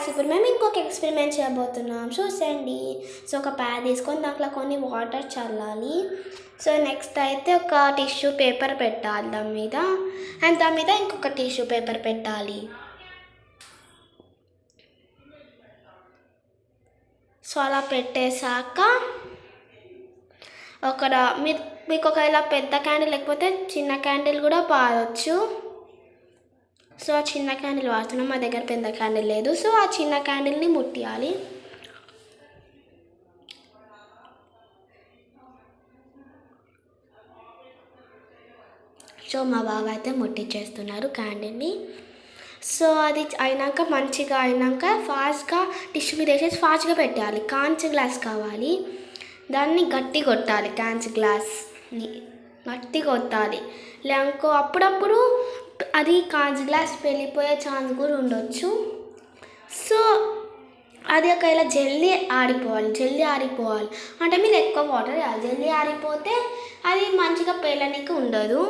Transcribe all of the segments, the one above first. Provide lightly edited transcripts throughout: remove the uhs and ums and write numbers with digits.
Guys, ఇప్పుడు మేము ఇంకొక ఎక్స్పెరిమెంట్ చేయబోతున్నాం, చూసండి. సో ఒక ప్యాడ్ తీసుకొని దాంట్లో కొన్ని వాటర్ చల్లాలి. సో నెక్స్ట్ అయితే ఒక టిష్యూ పేపర్ పెట్టాలి దాని మీద, అండ్ దాని మీద ఇంకొక టిష్యూ పేపర్ పెట్టాలి. సో అలా పెట్టేశాక మీకు ఒకవేళ పెద్ద క్యాండిల్ లేకపోతే చిన్న క్యాండిల్ కూడా వాడవచ్చు. సో ఆ చిన్న క్యాండిల్ వాడుతున్నాం, మా దగ్గర పెద్ద క్యాండిల్ లేదు. సో ఆ చిన్న క్యాండిల్ని ముట్టియాలి. సో మా బావ అయితే ముట్టించేస్తున్నారు క్యాండిల్ని. సో అది అయినాక మంచిగా అయినాక ఫాస్ట్గా టిష్యూ మీద వేసేసి ఫాస్ట్గా పెట్టాలి. కాంచ్ గ్లాస్ కావాలి, దాన్ని గట్టి కొట్టాలి. కాంచ్ గ్లాస్ని గట్టి కొట్టాలి, లేకో అప్పుడప్పుడు అది కాంచ్ గ్లాస్ వెళ్ళిపోయే ఛాన్స్ కూడా ఉండొచ్చు. సో అది ఒకవేళ జల్దీ ఆరిపోవాలి అంటే మీరు ఎక్కువ వాటర్ వేయాలి. జల్దీ ఆరిపోతే అది మంచిగా పేలనికి ఉండదు.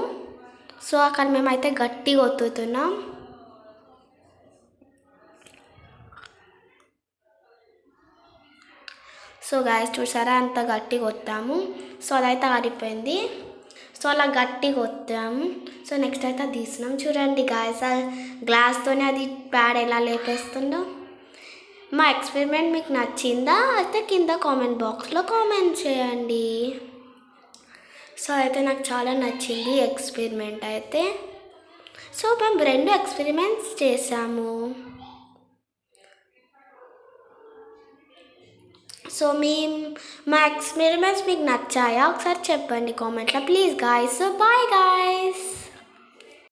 సో అక్కడ మేమైతే గట్టిగా ఒత్తుతున్నాం. సో గాయస్ చూసారా, అంత గట్టిగా ఒత్తాము. సో అదైతే ఆరిపోయింది. సో అలా గట్టిగా ఒత్తాము. సో నెక్స్ట్ అయితే అది తీసినాం. చూడండి గాయస్, గ్లాస్తోనే అది ప్యాడ్ ఎలా లేపేస్తుందో. మా ఎక్స్పెరిమెంట్ మీకు నచ్చిందా అయితే కింద కామెంట్ బాక్స్లో కామెంట్ చేయండి. సో అయితే నాకు చాలా నచ్చింది ఎక్స్పెరిమెంట్ అయితే. సో మేము 2 ఎక్స్పెరిమెంట్స్ చేసాము. సో మా ఎక్స్పెరిమెంట్స్ మీకు నచ్చాయా ఒకసారి చెప్పండి కామెంట్లో please guys. So bye guys.